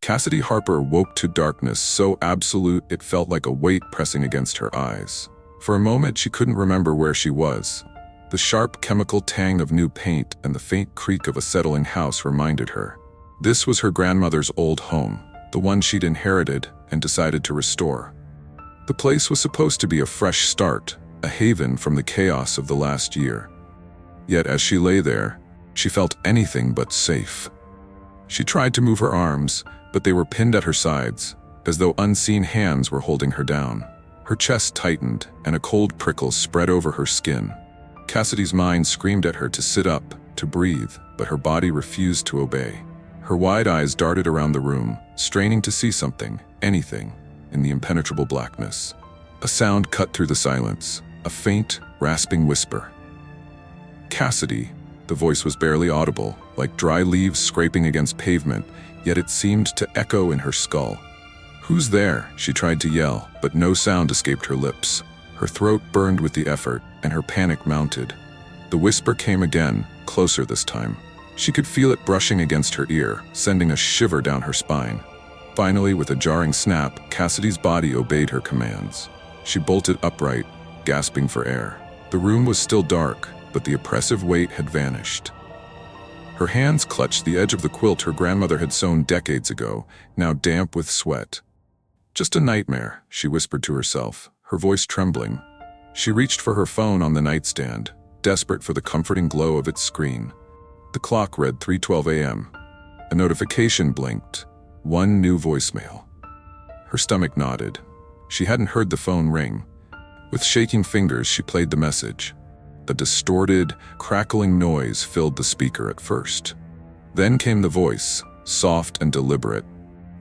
Cassidy Harper woke to darkness so absolute it felt like a weight pressing against her eyes. For a moment she couldn't remember where she was. The sharp chemical tang of new paint and the faint creak of a settling house reminded her. This was her grandmother's old home, the one she'd inherited and decided to restore. The place was supposed to be a fresh start, a haven from the chaos of the last year. Yet as she lay there, she felt anything but safe. She tried to move her arms, but they were pinned at her sides, as though unseen hands were holding her down. Her chest tightened, and a cold prickle spread over her skin. Cassidy's mind screamed at her to sit up, to breathe, but her body refused to obey. Her wide eyes darted around the room, straining to see something, anything, in the impenetrable blackness. A sound cut through the silence, a faint, rasping whisper. "Cassidy." The voice was barely audible, like dry leaves scraping against pavement, yet it seemed to echo in her skull. "Who's there?" she tried to yell, but no sound escaped her lips. Her throat burned with the effort, and her panic mounted. The whisper came again, closer this time. She could feel it brushing against her ear, sending a shiver down her spine. Finally, with a jarring snap, Cassidy's body obeyed her commands. She bolted upright, gasping for air. The room was still dark, but the oppressive weight had vanished. Her hands clutched the edge of the quilt her grandmother had sewn decades ago, now damp with sweat. "Just a nightmare," she whispered to herself, her voice trembling. She reached for her phone on the nightstand, desperate for the comforting glow of its screen. The clock read 3:12 a.m. A notification blinked. One new voicemail. Her stomach knotted. She hadn't heard the phone ring. With shaking fingers, she played the message. The distorted, crackling noise filled the speaker at first. Then came the voice, soft and deliberate.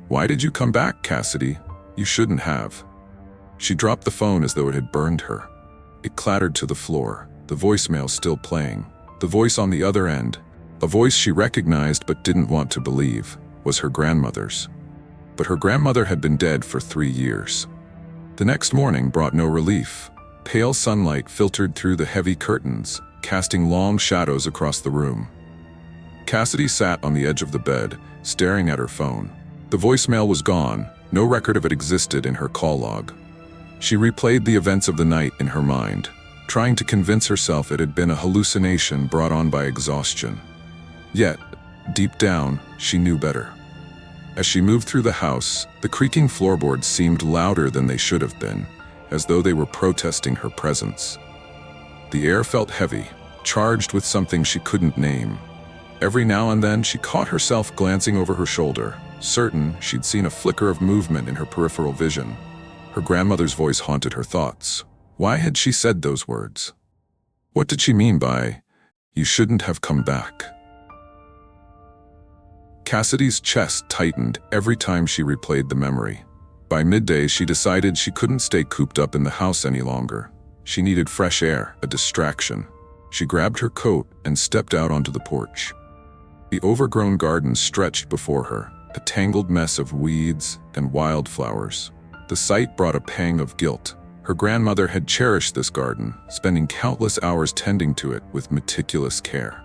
"Why did you come back, Cassidy? You shouldn't have." She dropped the phone as though it had burned her. It clattered to the floor, the voicemail still playing. The voice on the other end, a voice she recognized but didn't want to believe, was her grandmother's. But her grandmother had been dead for 3 years. The next morning brought no relief. Pale sunlight filtered through the heavy curtains, casting long shadows across the room. Cassidy sat on the edge of the bed, staring at her phone. The voicemail was gone, no record of it existed in her call log. She replayed the events of the night in her mind, trying to convince herself it had been a hallucination brought on by exhaustion. Yet, deep down, she knew better. As she moved through the house, the creaking floorboards seemed louder than they should have been, as though they were protesting her presence. The air felt heavy, charged with something she couldn't name. Every now and then she caught herself glancing over her shoulder, certain she'd seen a flicker of movement in her peripheral vision. Her grandmother's voice haunted her thoughts. Why had she said those words? What did she mean by, "You shouldn't have come back"? Cassidy's chest tightened every time she replayed the memory. By midday, she decided she couldn't stay cooped up in the house any longer. She needed fresh air, a distraction. She grabbed her coat and stepped out onto the porch. The overgrown garden stretched before her, a tangled mess of weeds and wildflowers. The sight brought a pang of guilt. Her grandmother had cherished this garden, spending countless hours tending to it with meticulous care.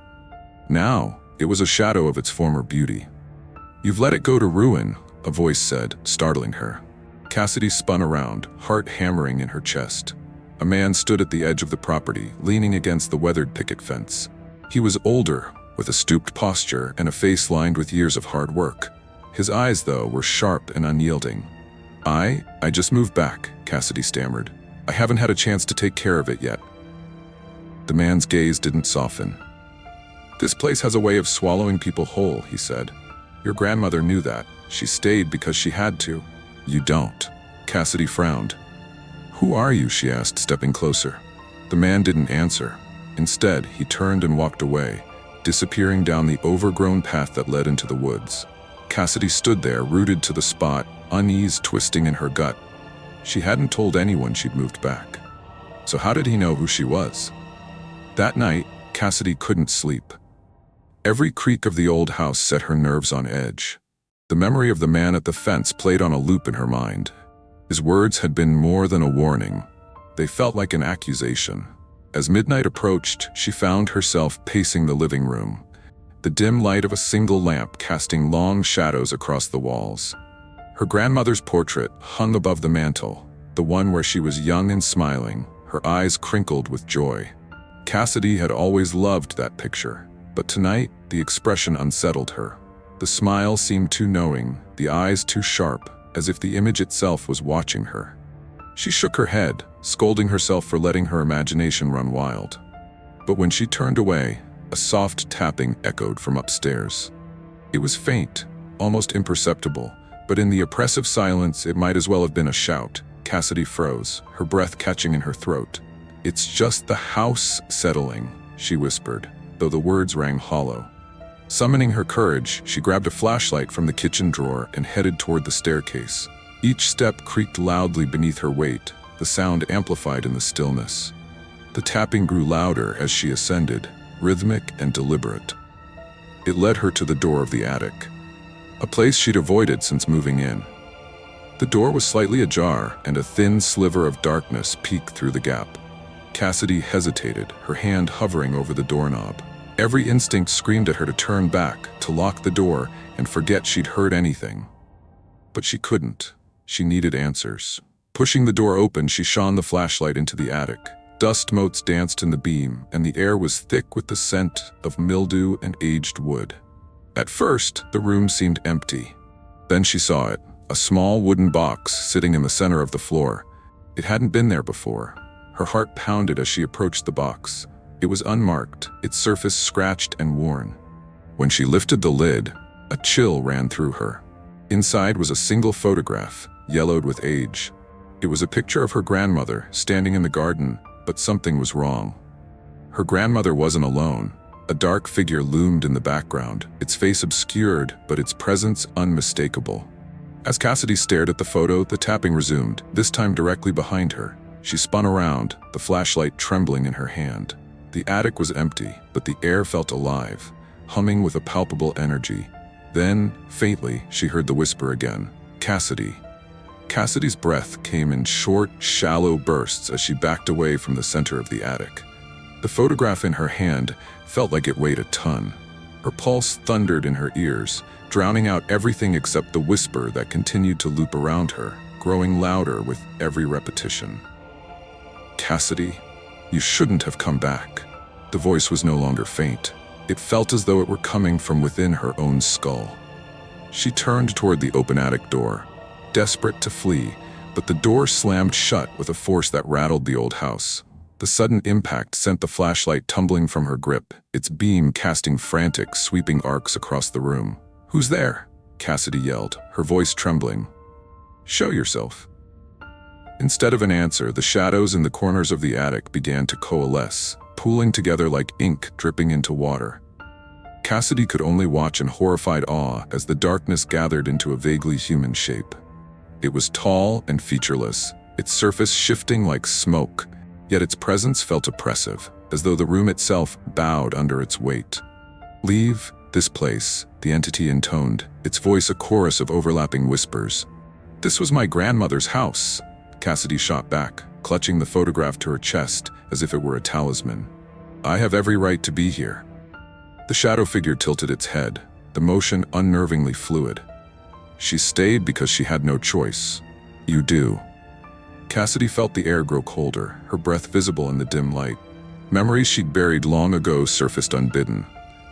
Now, it was a shadow of its former beauty. "You've let it go to ruin," a voice said, startling her. Cassidy spun around, heart hammering in her chest. A man stood at the edge of the property, leaning against the weathered picket fence. He was older, with a stooped posture and a face lined with years of hard work. His eyes, though, were sharp and unyielding. I just moved back," Cassidy stammered. "I haven't had a chance to take care of it yet." The man's gaze didn't soften. "This place has a way of swallowing people whole," he said. "Your grandmother knew that. She stayed because she had to." "You don't." Cassidy frowned. "Who are you?" she asked, stepping closer. The man didn't answer. Instead, he turned and walked away, disappearing down the overgrown path that led into the woods. Cassidy stood there, rooted to the spot, unease twisting in her gut. She hadn't told anyone she'd moved back. So how did he know who she was? That night, Cassidy couldn't sleep. Every creak of the old house set her nerves on edge. The memory of the man at the fence played on a loop in her mind. His words had been more than a warning. They felt like an accusation. As midnight approached, she found herself pacing the living room. the dim light of a single lamp casting long shadows across the walls. Her grandmother's portrait hung above the mantel, the one where she was young and smiling, her eyes crinkled with joy. Cassidy had always loved that picture, but tonight the expression unsettled her. The smile seemed too knowing, the eyes too sharp, as if the image itself was watching her. She shook her head, scolding herself for letting her imagination run wild. But when she turned away, a soft tapping echoed from upstairs. It was faint, almost imperceptible, but in the oppressive silence it might as well have been a shout. Cassidy froze, her breath catching in her throat. "It's just the house settling," she whispered, though the words rang hollow. Summoning her courage, she grabbed a flashlight from the kitchen drawer and headed toward the staircase. Each step creaked loudly beneath her weight, the sound amplified in the stillness. The tapping grew louder as she ascended, rhythmic and deliberate. It led her to the door of the attic, a place she'd avoided since moving in. The door was slightly ajar, and a thin sliver of darkness peeked through the gap. Cassidy hesitated, her hand hovering over the doorknob. Every instinct screamed at her to turn back, to lock the door, and forget she'd heard anything. But she couldn't. She needed answers. Pushing the door open, she shone the flashlight into the attic. Dust motes danced in the beam, and the air was thick with the scent of mildew and aged wood. At first, the room seemed empty. Then she saw it, a small wooden box sitting in the center of the floor. It hadn't been there before. Her heart pounded as she approached the box. It was unmarked, its surface scratched and worn. When she lifted the lid, a chill ran through her. Inside was a single photograph, yellowed with age. It was a picture of her grandmother, standing in the garden, but something was wrong. Her grandmother wasn't alone. A dark figure loomed in the background, its face obscured, but its presence unmistakable. As Cassidy stared at the photo, the tapping resumed, this time directly behind her. She spun around, the flashlight trembling in her hand. The attic was empty, but the air felt alive, humming with a palpable energy. Then, faintly, she heard the whisper again, "Cassidy." Cassidy's breath came in short, shallow bursts as she backed away from the center of the attic. The photograph in her hand felt like it weighed a ton. Her pulse thundered in her ears, drowning out everything except the whisper that continued to loop around her, growing louder with every repetition. "Cassidy, you shouldn't have come back." The voice was no longer faint. It felt as though it were coming from within her own skull. She turned toward the open attic door, desperate to flee, but the door slammed shut with a force that rattled the old house. The sudden impact sent the flashlight tumbling from her grip, its beam casting frantic, sweeping arcs across the room. "Who's there?" Cassidy yelled, her voice trembling. "Show yourself." Instead of an answer, the shadows in the corners of the attic began to coalesce, pooling together like ink dripping into water. Cassidy could only watch in horrified awe as the darkness gathered into a vaguely human shape. It was tall and featureless, its surface shifting like smoke, yet its presence felt oppressive, as though the room itself bowed under its weight. "Leave this place," the entity intoned, its voice a chorus of overlapping whispers. "This was my grandmother's house," Cassidy shot back, clutching the photograph to her chest as if it were a talisman. "I have every right to be here." The shadow figure tilted its head, the motion unnervingly fluid. She stayed because she had no choice. "You do." Cassidy felt the air grow colder, her breath visible in the dim light. Memories she'd buried long ago surfaced unbidden.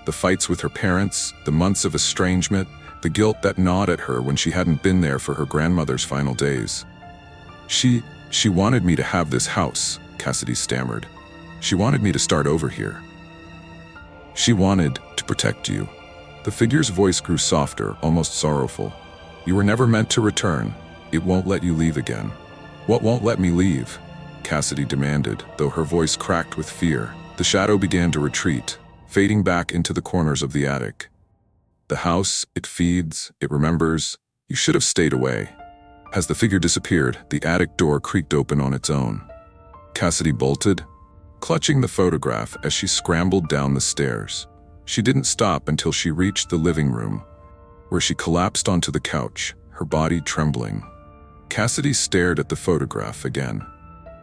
The fights with her parents, the months of estrangement, the guilt that gnawed at her when she hadn't been there for her grandmother's final days. She wanted me to have this house," Cassidy stammered. "She wanted me to start over here. She wanted to protect you." The figure's voice grew softer, almost sorrowful. "You were never meant to return. It won't let you leave again." "What won't let me leave?" Cassidy demanded, though her voice cracked with fear. The shadow began to retreat, fading back into the corners of the attic. "The house, it feeds, it remembers. You should have stayed away." As the figure disappeared, the attic door creaked open on its own. Cassidy bolted, clutching the photograph as she scrambled down the stairs. She didn't stop until she reached the living room, where she collapsed onto the couch, her body trembling. Cassidy stared at the photograph again.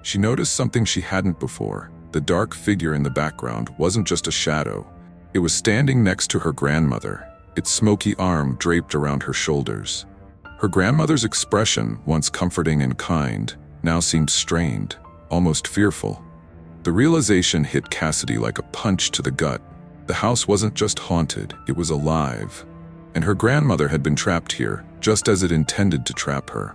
She noticed something she hadn't before. The dark figure in the background wasn't just a shadow. It was standing next to her grandmother, its smoky arm draped around her shoulders. Her grandmother's expression, once comforting and kind, now seemed strained, almost fearful. The realization hit Cassidy like a punch to the gut. The house wasn't just haunted, it was alive. And her grandmother had been trapped here, just as it intended to trap her.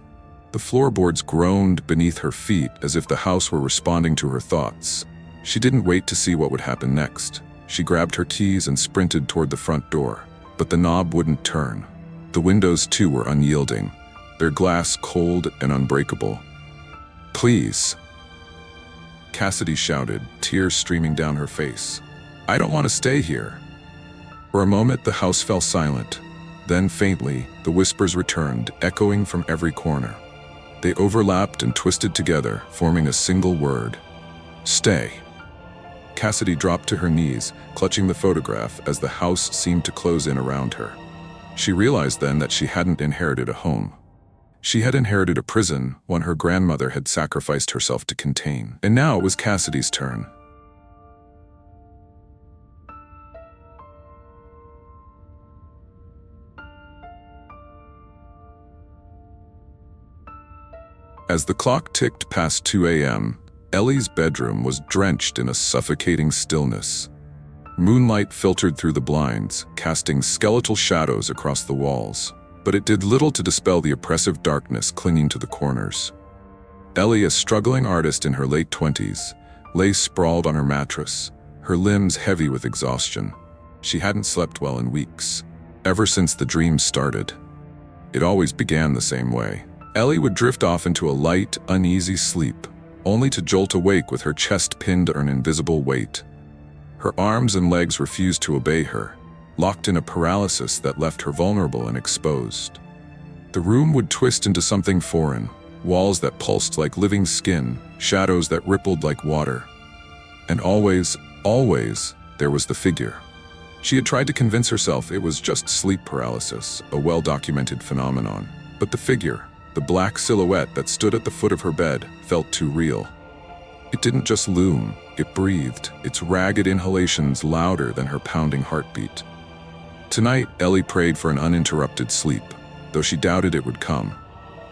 The floorboards groaned beneath her feet as if the house were responding to her thoughts. She didn't wait to see what would happen next. She grabbed her keys and sprinted toward the front door. But the knob wouldn't turn. The windows, too, were unyielding, their glass cold and unbreakable. "Please," Cassidy shouted, tears streaming down her face. "I don't want to stay here." For a moment, the house fell silent. Then, faintly, the whispers returned, echoing from every corner. They overlapped and twisted together, forming a single word. "Stay." Cassidy dropped to her knees, clutching the photograph as the house seemed to close in around her. She realized then that she hadn't inherited a home. She had inherited a prison, one her grandmother had sacrificed herself to contain. And now it was Cassidy's turn. As the clock ticked past 2 a.m., Ellie's bedroom was drenched in a suffocating stillness. Moonlight filtered through the blinds, casting skeletal shadows across the walls, but it did little to dispel the oppressive darkness clinging to the corners. Ellie, a struggling artist in her late 20s, lay sprawled on her mattress, her limbs heavy with exhaustion. She hadn't slept well in weeks, ever since the dreams started. It always began the same way. Ellie would drift off into a light, uneasy sleep, only to jolt awake with her chest pinned to an invisible weight. Her arms and legs refused to obey her, locked in a paralysis that left her vulnerable and exposed. The room would twist into something foreign, walls that pulsed like living skin, shadows that rippled like water. And always, there was the figure. She had tried to convince herself it was just sleep paralysis, a well-documented phenomenon. But the figure, the black silhouette that stood at the foot of her bed, felt too real. It didn't just loom, it breathed, its ragged inhalations louder than her pounding heartbeat. Tonight, Ellie prayed for an uninterrupted sleep, though she doubted it would come.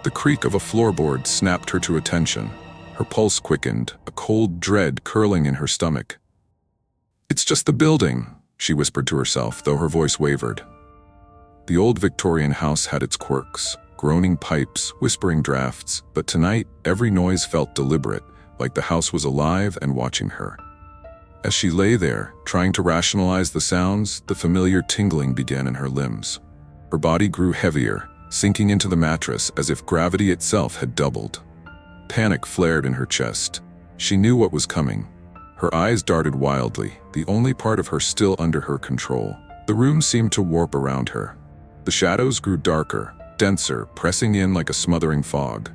The creak of a floorboard snapped her to attention. Her pulse quickened, a cold dread curling in her stomach. "It's just the building," she whispered to herself, though her voice wavered. The old Victorian house had its quirks. Groaning pipes, whispering drafts, but tonight every noise felt deliberate, like the house was alive and watching her. As she lay there, trying to rationalize the sounds, the familiar tingling began in her limbs. Her body grew heavier, sinking into the mattress as if gravity itself had doubled. Panic flared in her chest. She knew what was coming. Her eyes darted wildly, the only part of her still under her control. The room seemed to warp around her. The shadows grew darker, denser, pressing in like a smothering fog.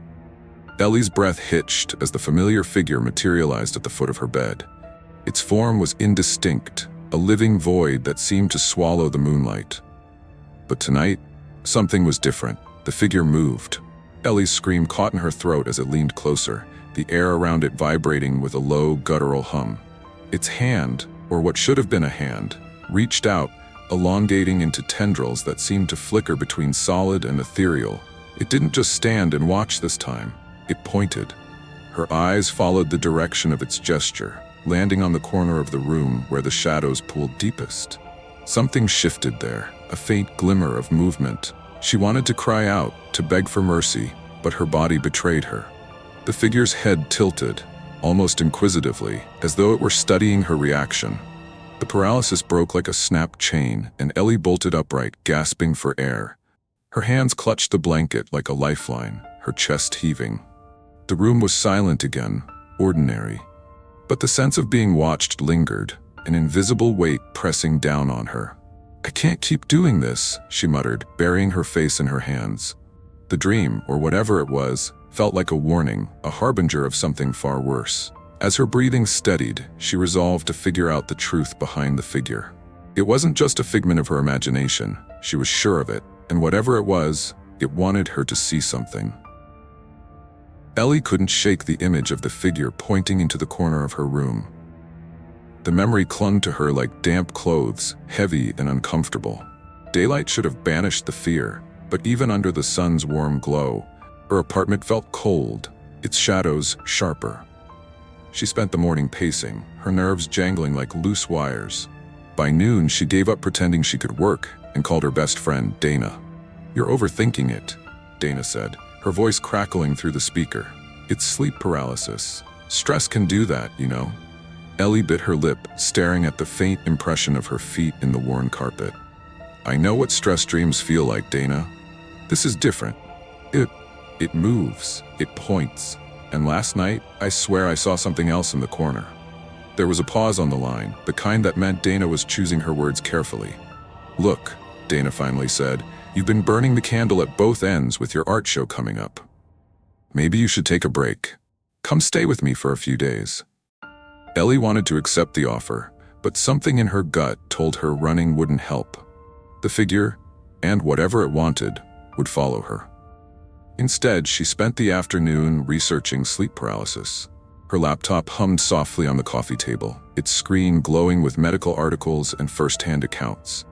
Ellie's breath hitched as the familiar figure materialized at the foot of her bed. Its form was indistinct, a living void that seemed to swallow the moonlight. But tonight, something was different. The figure moved. Ellie's scream caught in her throat as it leaned closer, the air around it vibrating with a low, guttural hum. Its hand, or what should have been a hand, reached out, elongating into tendrils that seemed to flicker between solid and ethereal. It didn't just stand and watch this time. It pointed. Her eyes followed the direction of its gesture, landing on the corner of the room where the shadows pooled deepest. Something shifted there, a faint glimmer of movement. She wanted to cry out, to beg for mercy, but her body betrayed her. The figure's head tilted, almost inquisitively, as though it were studying her reaction. The paralysis broke like a snapped chain, and Ellie bolted upright, gasping for air. Her hands clutched the blanket like a lifeline, her chest heaving. The room was silent again, ordinary. But the sense of being watched lingered, an invisible weight pressing down on her. "I can't keep doing this," she muttered, burying her face in her hands. The dream, or whatever it was, felt like a warning, a harbinger of something far worse. As her breathing steadied, she resolved to figure out the truth behind the figure. It wasn't just a figment of her imagination, she was sure of it, and whatever it was, it wanted her to see something. Ellie couldn't shake the image of the figure pointing into the corner of her room. The memory clung to her like damp clothes, heavy and uncomfortable. Daylight should have banished the fear, but even under the sun's warm glow, her apartment felt cold, its shadows sharper. She spent the morning pacing, her nerves jangling like loose wires. By noon, she gave up pretending she could work and called her best friend, Dana. "You're overthinking it," Dana said, her voice crackling through the speaker. "It's sleep paralysis. Stress can do that, you know." Ellie bit her lip, staring at the faint impression of her feet in the worn carpet. "I know what stress dreams feel like, Dana. This is different. It moves, it points. And last night, I swear I saw something else in the corner." There was a pause on the line, the kind that meant Dana was choosing her words carefully. "Look," Dana finally said, "you've been burning the candle at both ends with your art show coming up. Maybe you should take a break. Come stay with me for a few days." Ellie wanted to accept the offer, but something in her gut told her running wouldn't help. The figure, and whatever it wanted, would follow her. Instead, she spent the afternoon researching sleep paralysis. Her laptop hummed softly on the coffee table, its screen glowing with medical articles and first-hand accounts.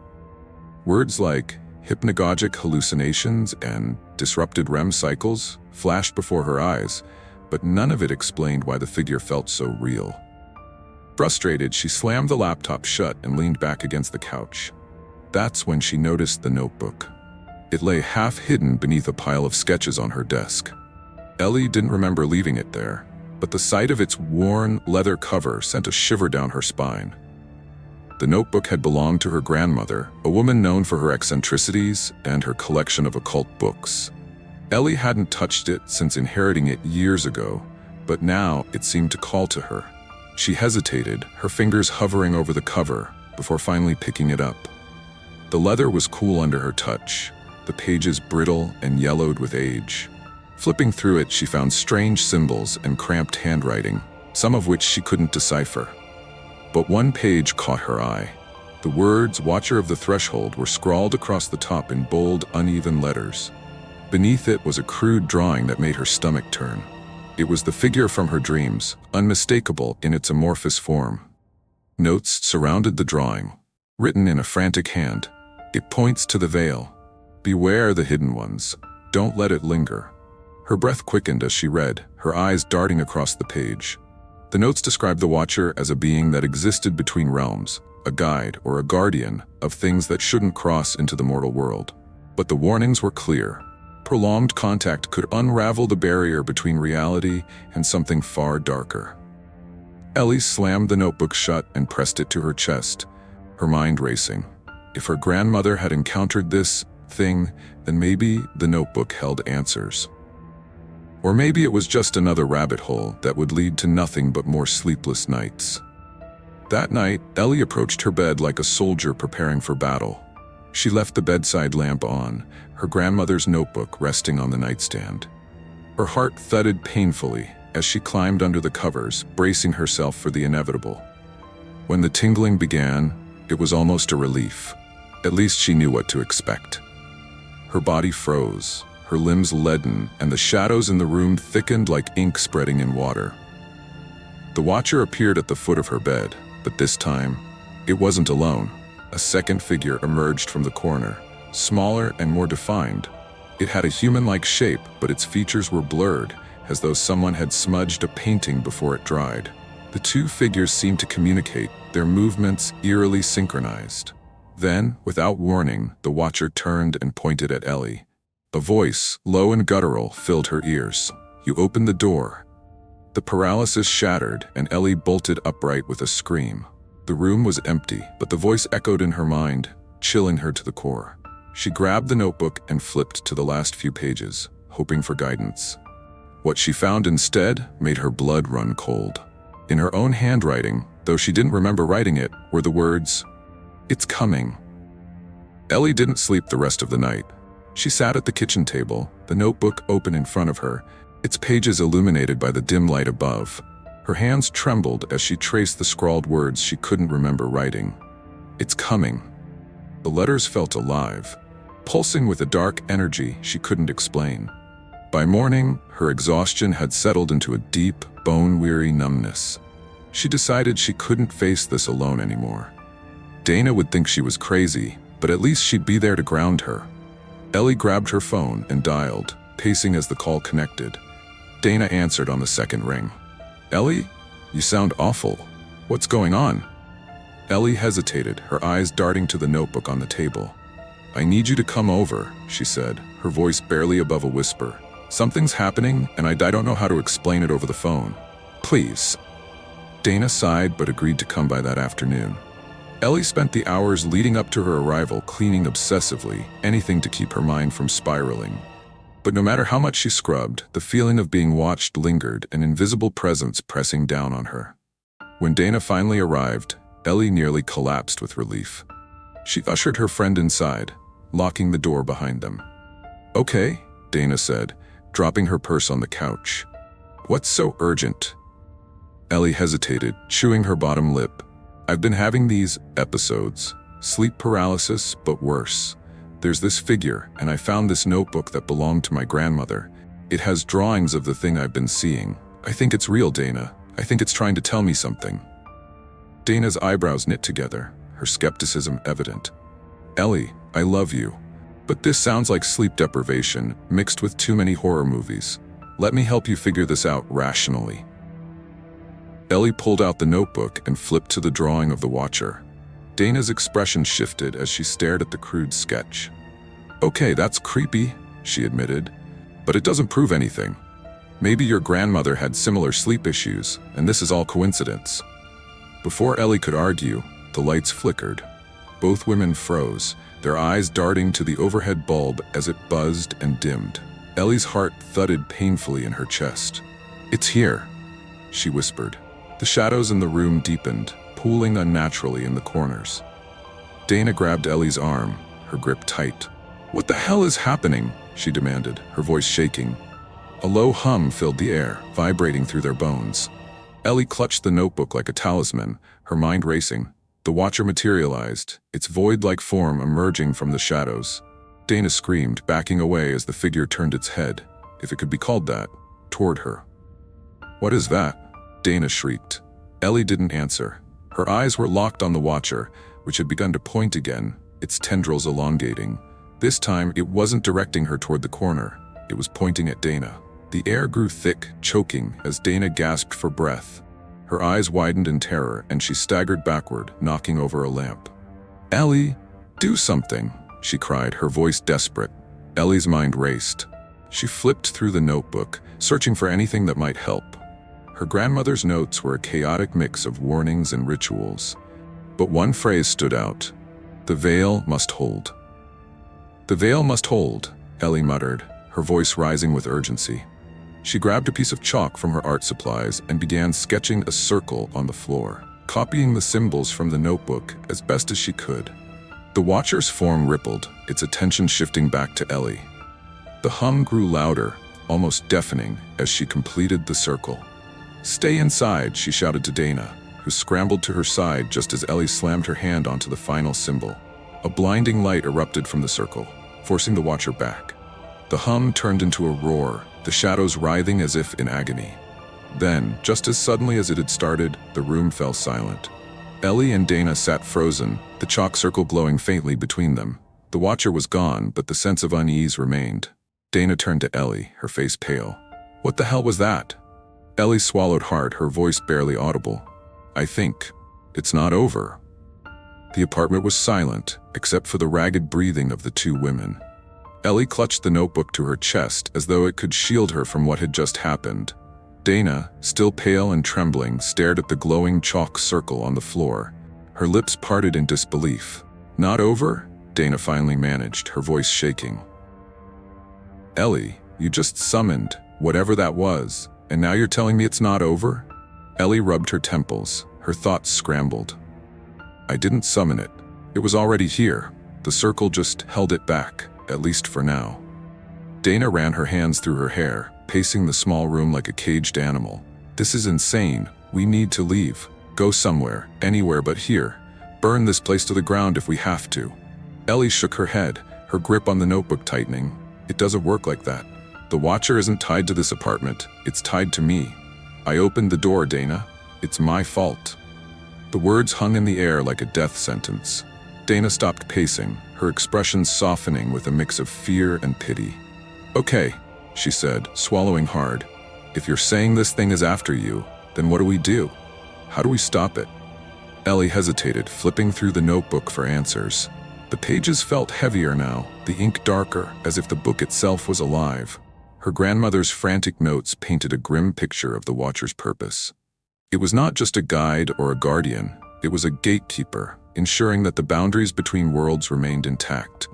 Words like hypnagogic hallucinations and disrupted REM cycles flashed before her eyes, but none of it explained why the figure felt so real. Frustrated, she slammed the laptop shut and leaned back against the couch. That's when she noticed the notebook. It lay half hidden beneath a pile of sketches on her desk. Ellie didn't remember leaving it there, but the sight of its worn leather cover sent a shiver down her spine. The notebook had belonged to her grandmother, a woman known for her eccentricities and her collection of occult books. Ellie hadn't touched it since inheriting it years ago, but now it seemed to call to her. She hesitated, her fingers hovering over the cover, before finally picking it up. The leather was cool under her touch, the pages brittle and yellowed with age. Flipping through it, she found strange symbols and cramped handwriting, some of which she couldn't decipher. But one page caught her eye. The words "Watcher of the Threshold" were scrawled across the top in bold, uneven letters. Beneath it was a crude drawing that made her stomach turn. It was the figure from her dreams, unmistakable in its amorphous form. Notes surrounded the drawing, written in a frantic hand. "It points to the veil. Beware the hidden ones. Don't let it linger." Her breath quickened as she read, her eyes darting across the page. The notes described the Watcher as a being that existed between realms, a guide or a guardian of things that shouldn't cross into the mortal world. But the warnings were clear. Prolonged contact could unravel the barrier between reality and something far darker. Ellie slammed the notebook shut and pressed it to her chest, her mind racing. If her grandmother had encountered this thing, then maybe the notebook held answers. Or maybe it was just another rabbit hole that would lead to nothing but more sleepless nights. That night, Ellie approached her bed like a soldier preparing for battle. She left the bedside lamp on, her grandmother's notebook resting on the nightstand. Her heart thudded painfully as she climbed under the covers, bracing herself for the inevitable. When the tingling began, it was almost a relief. At least she knew what to expect. Her body froze, her limbs leaden, and the shadows in the room thickened like ink spreading in water. The Watcher appeared at the foot of her bed, but this time, it wasn't alone. A second figure emerged from the corner, smaller and more defined. It had a human-like shape, but its features were blurred, as though someone had smudged a painting before it dried. The two figures seemed to communicate, their movements eerily synchronized. Then, without warning, the Watcher turned and pointed at Ellie. A voice, low and guttural, filled her ears. "You opened the door." The paralysis shattered, and Ellie bolted upright with a scream. The room was empty, but the voice echoed in her mind, chilling her to the core. She grabbed the notebook and flipped to the last few pages, hoping for guidance. What she found instead made her blood run cold. In her own handwriting, though she didn't remember writing it, were the words, "It's coming." Ellie didn't sleep the rest of the night. She sat at the kitchen table, the notebook open in front of her, its pages illuminated by the dim light above. Her hands trembled as she traced the scrawled words she couldn't remember writing. "It's coming." The letters felt alive, pulsing with a dark energy she couldn't explain. By morning, her exhaustion had settled into a deep, bone-weary numbness. She decided she couldn't face this alone anymore. Dana would think she was crazy, but at least she'd be there to ground her. Ellie grabbed her phone and dialed, pacing as the call connected. Dana answered on the second ring. "Ellie? You sound awful. What's going on?" Ellie hesitated, her eyes darting to the notebook on the table. "I need you to come over," she said, her voice barely above a whisper. "Something's happening, and I don't know how to explain it over the phone. Please." Dana sighed but agreed to come by that afternoon. Ellie spent the hours leading up to her arrival cleaning obsessively, anything to keep her mind from spiraling. But no matter how much she scrubbed, the feeling of being watched lingered, an invisible presence pressing down on her. When Dana finally arrived, Ellie nearly collapsed with relief. She ushered her friend inside, locking the door behind them. "Okay," Dana said, dropping her purse on the couch. "What's so urgent?" Ellie hesitated, chewing her bottom lip. "I've been having these episodes. Sleep paralysis, but worse. There's this figure, and I found this notebook that belonged to my grandmother. It has drawings of the thing I've been seeing. I think it's real, Dana. I think it's trying to tell me something." Dana's eyebrows knit together, her skepticism evident. "Ellie, I love you. But this sounds like sleep deprivation, mixed with too many horror movies. Let me help you figure this out rationally." Ellie pulled out the notebook and flipped to the drawing of the Watcher. Dana's expression shifted as she stared at the crude sketch. "Okay, that's creepy," she admitted, "but it doesn't prove anything. Maybe your grandmother had similar sleep issues, and this is all coincidence." Before Ellie could argue, the lights flickered. Both women froze, their eyes darting to the overhead bulb as it buzzed and dimmed. Ellie's heart thudded painfully in her chest. "It's here," she whispered. The shadows in the room deepened, pooling unnaturally in the corners. Dana grabbed Ellie's arm, her grip tight. "What the hell is happening?" she demanded, her voice shaking. A low hum filled the air, vibrating through their bones. Ellie clutched the notebook like a talisman, her mind racing. The Watcher materialized, its void-like form emerging from the shadows. Dana screamed, backing away as the figure turned its head, if it could be called that, toward her. "What is that?" Dana shrieked. Ellie didn't answer. Her eyes were locked on the Watcher, which had begun to point again, its tendrils elongating. This time, it wasn't directing her toward the corner. It was pointing at Dana. The air grew thick, choking, as Dana gasped for breath. Her eyes widened in terror, and she staggered backward, knocking over a lamp. "Ellie, do something," she cried, her voice desperate. Ellie's mind raced. She flipped through the notebook, searching for anything that might help. Her grandmother's notes were a chaotic mix of warnings and rituals. But one phrase stood out. "The veil must hold." "The veil must hold," Ellie muttered, her voice rising with urgency. She grabbed a piece of chalk from her art supplies and began sketching a circle on the floor, copying the symbols from the notebook as best as she could. The Watcher's form rippled, its attention shifting back to Ellie. The hum grew louder, almost deafening, as she completed the circle. "Stay inside," she shouted to Dana, who scrambled to her side just as Ellie slammed her hand onto the final symbol. A blinding light erupted from the circle, forcing the Watcher back. The hum turned into a roar, the shadows writhing as if in agony. Then, just as suddenly as it had started, the room fell silent. Ellie and Dana sat frozen, the chalk circle glowing faintly between them. The Watcher was gone, but the sense of unease remained. Dana turned to Ellie, her face pale. "What the hell was that?" Ellie swallowed hard, her voice barely audible. "I think it's not over." The apartment was silent, except for the ragged breathing of the two women. Ellie clutched the notebook to her chest as though it could shield her from what had just happened. Dana, still pale and trembling, stared at the glowing chalk circle on the floor. Her lips parted in disbelief. "Not over?" Dana finally managed, her voice shaking. "Ellie, you just summoned whatever that was, and now you're telling me it's not over?" Ellie rubbed her temples, her thoughts scrambled. "I didn't summon it. It was already here. The circle just held it back, at least for now." Dana ran her hands through her hair, pacing the small room like a caged animal. "This is insane. We need to leave. Go somewhere, anywhere but here. Burn this place to the ground if we have to." Ellie shook her head, her grip on the notebook tightening. "It doesn't work like that. The Watcher isn't tied to this apartment. It's tied to me. I opened the door, Dana. It's my fault." The words hung in the air like a death sentence. Dana stopped pacing, her expression softening with a mix of fear and pity. "Okay," she said, swallowing hard. "If you're saying this thing is after you, then what do we do? How do we stop it?" Ellie hesitated, flipping through the notebook for answers. The pages felt heavier now, the ink darker, as if the book itself was alive. Her grandmother's frantic notes painted a grim picture of the Watcher's purpose. It was not just a guide or a guardian, it was a gatekeeper, ensuring that the boundaries between worlds remained intact.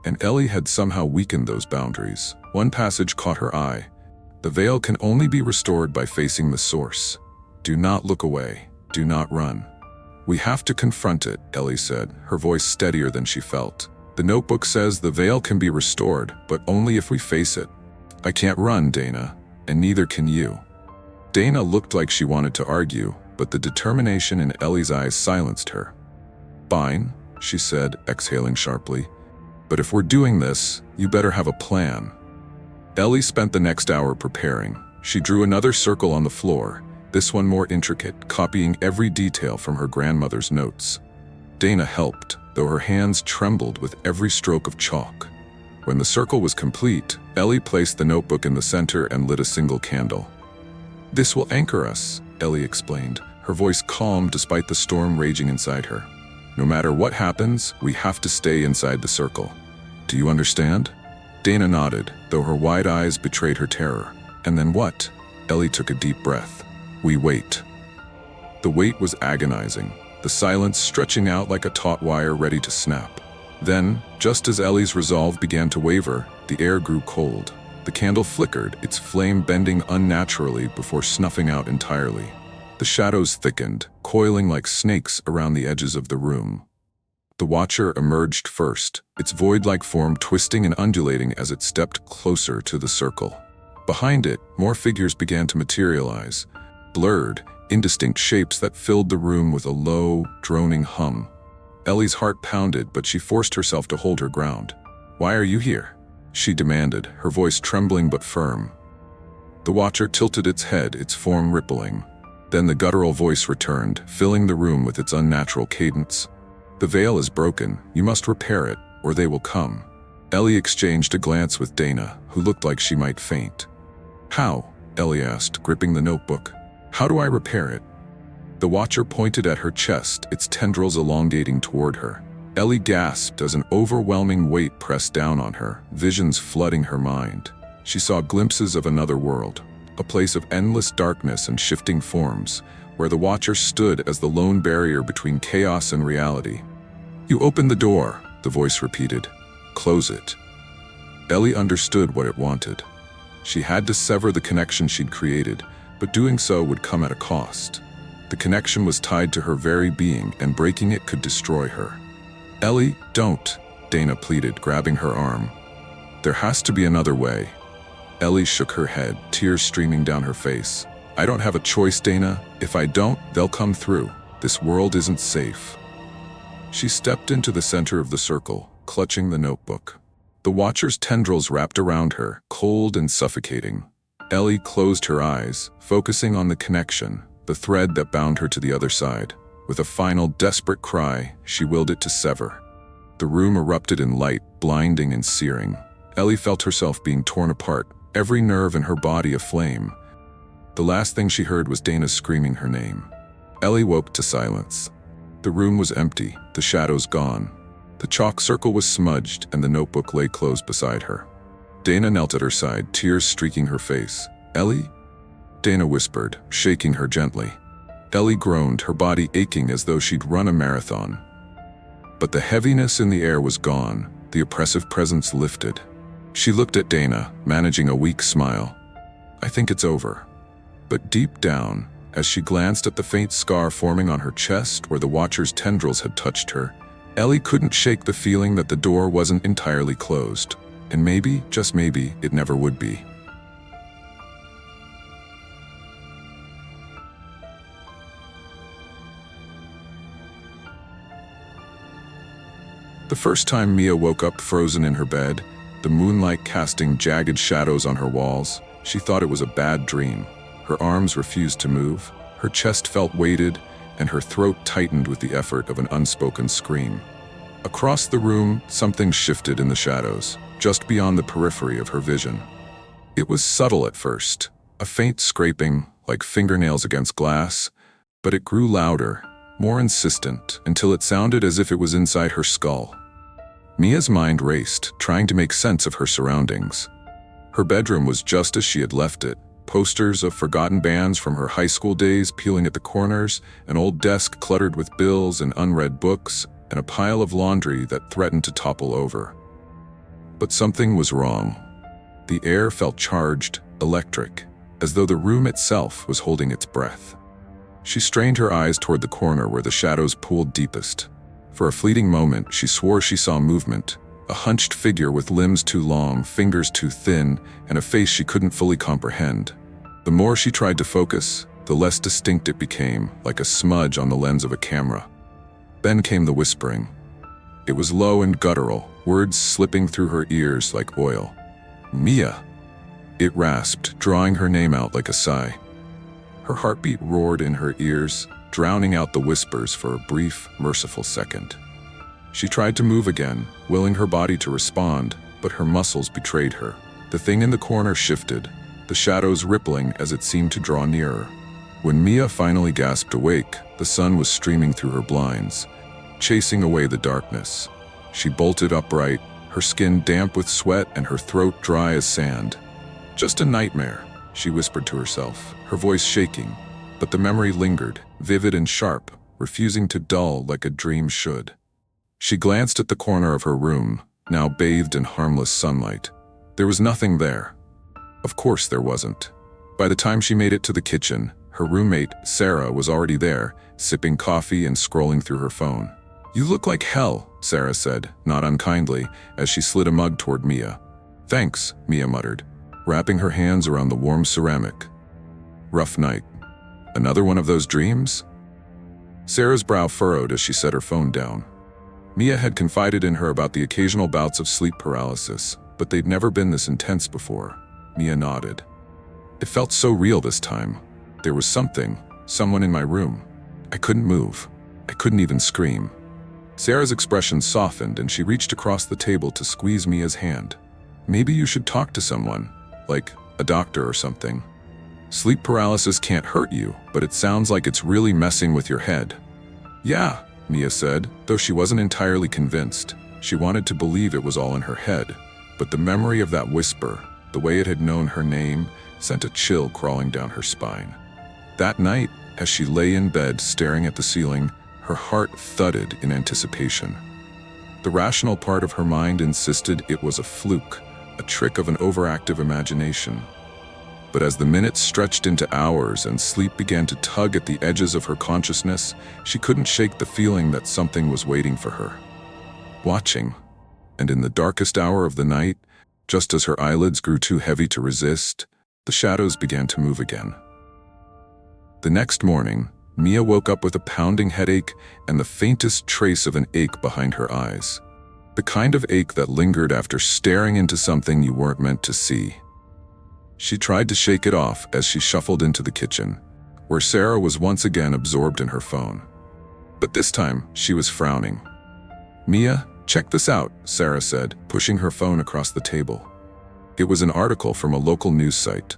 And Ellie had somehow weakened those boundaries. One passage caught her eye. "The veil can only be restored by facing the source. Do not look away. Do not run." "We have to confront it," Ellie said, her voice steadier than she felt. "The notebook says the veil can be restored, but only if we face it." "I can't run, Dana, and neither can you." Dana looked like she wanted to argue, but the determination in Ellie's eyes silenced her. "Fine," she said, exhaling sharply. "But if we're doing this, you better have a plan." Ellie spent the next hour preparing. She drew another circle on the floor, this one more intricate, copying every detail from her grandmother's notes. Dana helped, though her hands trembled with every stroke of chalk. When the circle was complete, Ellie placed the notebook in the center and lit a single candle. "This will anchor us," Ellie explained, her voice calm despite the storm raging inside her. "No matter what happens, we have to stay inside the circle. Do you understand?" Dana nodded, though her wide eyes betrayed her terror. "And then what?" Ellie took a deep breath. "We wait." The wait was agonizing, the silence stretching out like a taut wire ready to snap. Then, just as Ellie's resolve began to waver, the air grew cold. The candle flickered, its flame bending unnaturally before snuffing out entirely. The shadows thickened, coiling like snakes around the edges of the room. The Watcher emerged first, its void-like form twisting and undulating as it stepped closer to the circle. Behind it, more figures began to materialize, blurred, indistinct shapes that filled the room with a low, droning hum. Ellie's heart pounded, but she forced herself to hold her ground. "Why are you here?" she demanded, her voice trembling but firm. The Watcher tilted its head, its form rippling. Then the guttural voice returned, filling the room with its unnatural cadence. "The veil is broken. You must repair it, or they will come." Ellie exchanged a glance with Dana, who looked like she might faint. "How?" Ellie asked, gripping the notebook. "How do I repair it?" The Watcher pointed at her chest, its tendrils elongating toward her. Ellie gasped as an overwhelming weight pressed down on her, visions flooding her mind. She saw glimpses of another world, a place of endless darkness and shifting forms, where the Watcher stood as the lone barrier between chaos and reality. "You open the door," the voice repeated. "Close it." Ellie understood what it wanted. She had to sever the connection she'd created, but doing so would come at a cost. The connection was tied to her very being, and breaking it could destroy her. "Ellie, don't," Dana pleaded, grabbing her arm. "There has to be another way." Ellie shook her head, tears streaming down her face. "I don't have a choice, Dana. If I don't, they'll come through. This world isn't safe." She stepped into the center of the circle, clutching the notebook. The Watcher's tendrils wrapped around her, cold and suffocating. Ellie closed her eyes, focusing on the connection, the thread that bound her to the other side. With a final desperate cry, she willed it to sever. The room erupted in light, blinding and searing. Ellie felt herself being torn apart, every nerve in her body aflame. The last thing she heard was Dana screaming her name. Ellie woke to silence. The room was empty, the shadows gone. The chalk circle was smudged, and the notebook lay closed beside her. Dana knelt at her side, tears streaking her face. "Ellie?" Dana whispered, shaking her gently. Ellie groaned, her body aching as though she'd run a marathon. But the heaviness in the air was gone, the oppressive presence lifted. She looked at Dana, managing a weak smile. "I think it's over." But deep down, as she glanced at the faint scar forming on her chest where the Watcher's tendrils had touched her, Ellie couldn't shake the feeling that the door wasn't entirely closed. And maybe, just maybe, it never would be. The first time Mia woke up frozen in her bed, the moonlight casting jagged shadows on her walls, she thought it was a bad dream. Her arms refused to move, Her chest felt weighted, and her throat tightened with the effort of an unspoken scream. Across the room, something shifted in the shadows, just beyond the periphery of her vision. It was subtle at first, a faint scraping, like fingernails against glass, but it grew louder, more insistent, until it sounded as if it was inside her skull. Mia's mind raced, trying to make sense of her surroundings. Her bedroom was just as she had left it, posters of forgotten bands from her high school days peeling at the corners, an old desk cluttered with bills and unread books, and a pile of laundry that threatened to topple over. But something was wrong. The air felt charged, electric, as though the room itself was holding its breath. She strained her eyes toward the corner where the shadows pooled deepest. For a fleeting moment, she swore she saw movement, a hunched figure with limbs too long, fingers too thin, and a face she couldn't fully comprehend. The more she tried to focus, the less distinct it became, like a smudge on the lens of a camera. Then came the whispering. It was low and guttural, words slipping through her ears like oil. "Mia!" It rasped, drawing her name out like a sigh. Her heartbeat roared in her ears, drowning out the whispers for a brief, merciful second. She tried to move again, willing her body to respond, but her muscles betrayed her. The thing in the corner shifted, the shadows rippling as it seemed to draw nearer. When Mia finally gasped awake, the sun was streaming through her blinds, chasing away the darkness. She bolted upright, her skin damp with sweat and her throat dry as sand. "Just a nightmare," she whispered to herself, her voice shaking, but the memory lingered, vivid and sharp, refusing to dull like a dream should. She glanced at the corner of her room, now bathed in harmless sunlight. There was nothing there. Of course there wasn't. By the time she made it to the kitchen, her roommate, Sarah, was already there, sipping coffee and scrolling through her phone. "You look like hell," Sarah said, not unkindly, as she slid a mug toward Mia. "Thanks," Mia muttered, wrapping her hands around the warm ceramic. "Rough night. Another one of those dreams?" Sarah's brow furrowed as she set her phone down. Mia had confided in her about the occasional bouts of sleep paralysis, but they'd never been this intense before. Mia nodded. "It felt so real this time. There was someone in my room. I couldn't move. I couldn't even scream." Sarah's expression softened and she reached across the table to squeeze Mia's hand. "Maybe you should talk to someone, like a doctor or something. Sleep paralysis can't hurt you, but it sounds like it's really messing with your head." "Yeah," Mia said, though she wasn't entirely convinced. She wanted to believe it was all in her head, but the memory of that whisper, the way it had known her name, sent a chill crawling down her spine. That night, as she lay in bed staring at the ceiling, her heart thudded in anticipation. The rational part of her mind insisted it was a fluke, a trick of an overactive imagination. But as the minutes stretched into hours and sleep began to tug at the edges of her consciousness, she couldn't shake the feeling that something was waiting for her. Watching. And in the darkest hour of the night, just as her eyelids grew too heavy to resist, the shadows began to move again. The next morning, Mia woke up with a pounding headache and the faintest trace of an ache behind her eyes. The kind of ache that lingered after staring into something you weren't meant to see. She tried to shake it off as she shuffled into the kitchen, where Sarah was once again absorbed in her phone. But this time, she was frowning. "Mia, check this out," Sarah said, pushing her phone across the table. It was an article from a local news site.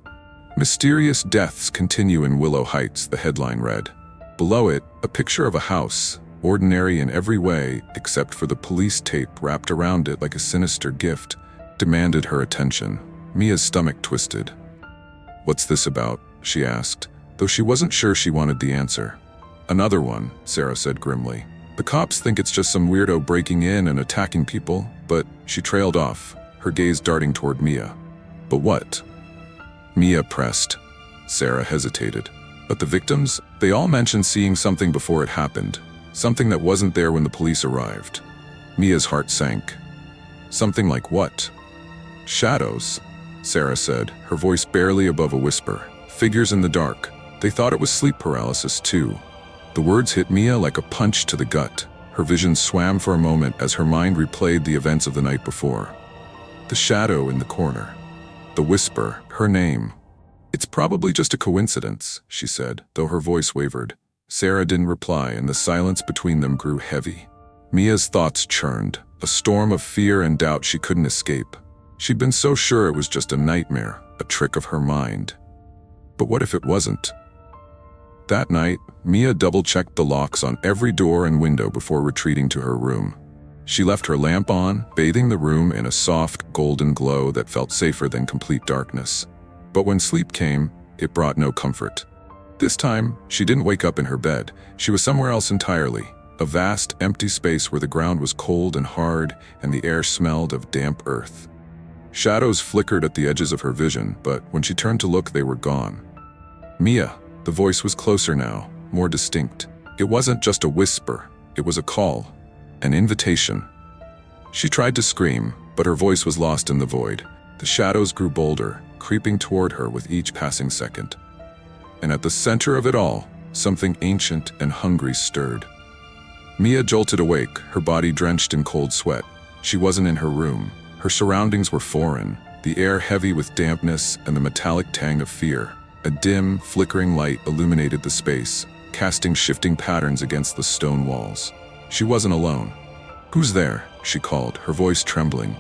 "Mysterious deaths continue in Willow Heights," the headline read. Below it, a picture of a house, ordinary in every way except for the police tape wrapped around it like a sinister gift, demanded her attention. Mia's stomach twisted. "What's this about?" she asked, though she wasn't sure she wanted the answer. "Another one," Sarah said grimly. "The cops think it's just some weirdo breaking in and attacking people," but she trailed off, her gaze darting toward Mia. "But what?" Mia pressed. Sarah hesitated. "But the victims? They all mentioned seeing something before it happened. Something that wasn't there when the police arrived." Mia's heart sank. "Something like what?" "Shadows," Sarah said, her voice barely above a whisper. "Figures in the dark. They thought it was sleep paralysis, too." The words hit Mia like a punch to the gut. Her vision swam for a moment as her mind replayed the events of the night before. The shadow in the corner. The whisper, her name. "It's probably just a coincidence," she said, though her voice wavered. Sarah didn't reply, and the silence between them grew heavy. Mia's thoughts churned, a storm of fear and doubt she couldn't escape. She'd been so sure it was just a nightmare, a trick of her mind. But what if it wasn't? That night, Mia double-checked the locks on every door and window before retreating to her room. She left her lamp on, bathing the room in a soft, golden glow that felt safer than complete darkness. But when sleep came, it brought no comfort. This time, she didn't wake up in her bed. She was somewhere else entirely. A vast, empty space where the ground was cold and hard and the air smelled of damp earth. Shadows flickered at the edges of her vision, but when she turned to look, they were gone. "Mia." The voice was closer now, more distinct. It wasn't just a whisper, it was a call, an invitation. She tried to scream, but her voice was lost in the void. The shadows grew bolder, creeping toward her with each passing second. And at the center of it all, something ancient and hungry stirred. Mia jolted awake, her body drenched in cold sweat. She wasn't in her room. Her surroundings were foreign, the air heavy with dampness and the metallic tang of fear. A dim, flickering light illuminated the space, casting shifting patterns against the stone walls. She wasn't alone. "Who's there?" she called, her voice trembling.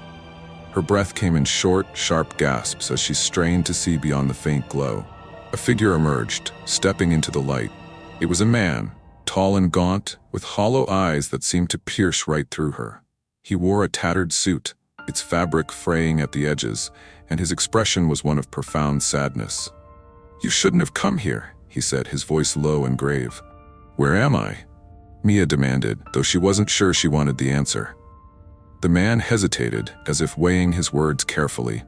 Her breath came in short, sharp gasps as she strained to see beyond the faint glow. A figure emerged, stepping into the light. It was a man, tall and gaunt, with hollow eyes that seemed to pierce right through her. He wore a tattered suit, its fabric fraying at the edges, and his expression was one of profound sadness. "You shouldn't have come here," he said, his voice low and grave. "Where am I?" Mia demanded, though she wasn't sure she wanted the answer. The man hesitated, as if weighing his words carefully.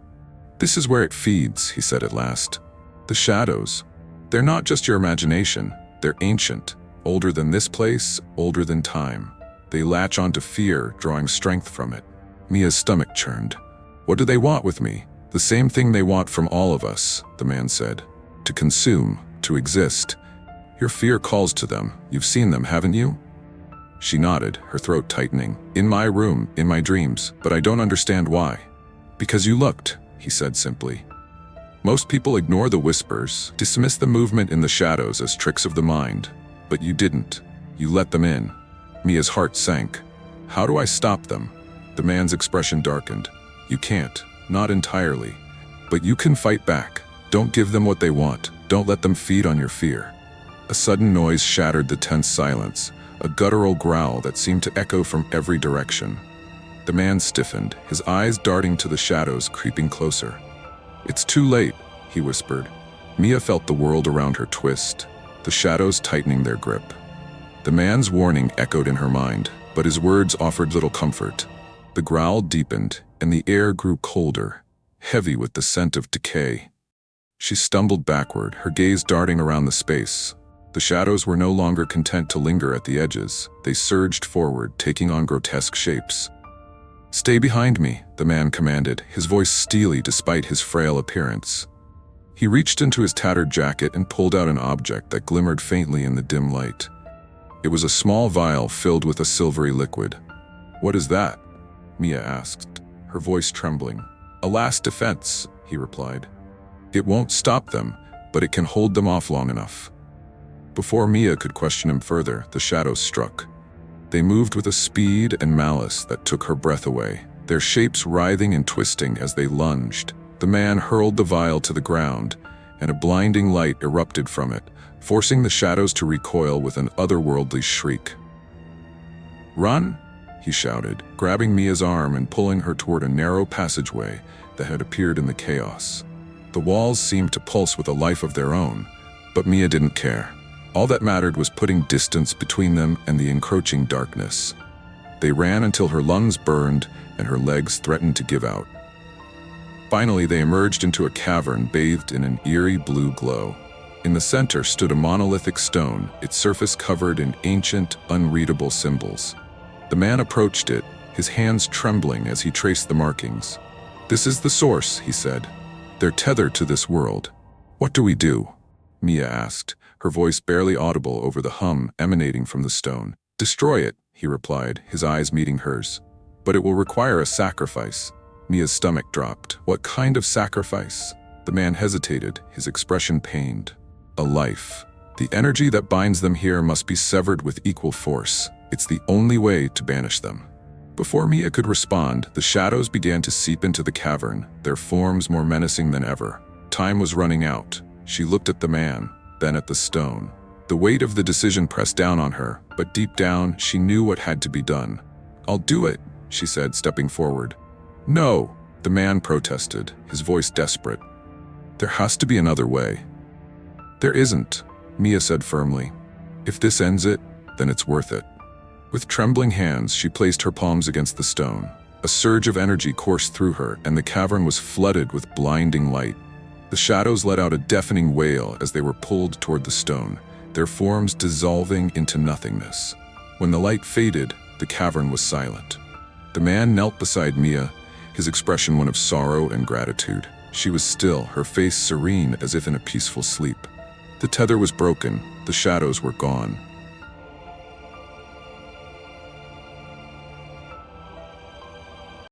"This is where it feeds," he said at last. "The shadows. They're not just your imagination, they're ancient, older than this place, older than time. They latch onto fear, drawing strength from it." Mia's stomach churned. "What do they want with me?" "The same thing they want from all of us," the man said. "To consume, to exist. Your fear calls to them. You've seen them, haven't you?" She nodded, her throat tightening. "In my room, in my dreams, but I don't understand why." "Because you looked," he said simply. "Most people ignore the whispers, dismiss the movement in the shadows as tricks of the mind. But you didn't. You let them in." Mia's heart sank. "How do I stop them?" The man's expression darkened. "You can't, not entirely. But you can fight back. Don't give them what they want. Don't let them feed on your fear." A sudden noise shattered the tense silence, a guttural growl that seemed to echo from every direction. The man stiffened, his eyes darting to the shadows, creeping closer. "It's too late," he whispered. Mia felt the world around her twist, the shadows tightening their grip. The man's warning echoed in her mind, but his words offered little comfort. The growl deepened, and the air grew colder, heavy with the scent of decay. She stumbled backward, her gaze darting around the space. The shadows were no longer content to linger at the edges. They surged forward, taking on grotesque shapes. "Stay behind me," the man commanded, his voice steely despite his frail appearance. He reached into his tattered jacket and pulled out an object that glimmered faintly in the dim light. It was a small vial filled with a silvery liquid. "What is that?" Mia asked, her voice trembling. "A last defense," he replied. "It won't stop them, but it can hold them off long enough." Before Mia could question him further, the shadows struck. They moved with a speed and malice that took her breath away, their shapes writhing and twisting as they lunged. The man hurled the vial to the ground, and a blinding light erupted from it, forcing the shadows to recoil with an otherworldly shriek. "Run!" he shouted, grabbing Mia's arm and pulling her toward a narrow passageway that had appeared in the chaos. The walls seemed to pulse with a life of their own, but Mia didn't care. All that mattered was putting distance between them and the encroaching darkness. They ran until her lungs burned and her legs threatened to give out. Finally, they emerged into a cavern bathed in an eerie blue glow. In the center stood a monolithic stone, its surface covered in ancient, unreadable symbols. The man approached it, his hands trembling as he traced the markings. "This is the source," he said. "They're tethered to this world." "What do we do?" Mia asked, her voice barely audible over the hum emanating from the stone. "Destroy it," he replied, his eyes meeting hers. "But it will require a sacrifice." Mia's stomach dropped. "What kind of sacrifice?" The man hesitated, his expression pained. A life. The energy that binds them here must be severed with equal force. It's the only way to banish them. Before Mia could respond, the shadows began to seep into the cavern, their forms more menacing than ever. Time was running out. She looked at the man, then at the stone. The weight of the decision pressed down on her, but deep down, she knew what had to be done. "I'll do it," she said, stepping forward. "No," the man protested, his voice desperate. "There has to be another way." "There isn't," Mia said firmly. "If this ends it, then it's worth it." With trembling hands, she placed her palms against the stone. A surge of energy coursed through her, and the cavern was flooded with blinding light. The shadows let out a deafening wail as they were pulled toward the stone, their forms dissolving into nothingness. When the light faded, the cavern was silent. The man knelt beside Mia, his expression one of sorrow and gratitude. She was still, her face serene as if in a peaceful sleep. The tether was broken, the shadows were gone,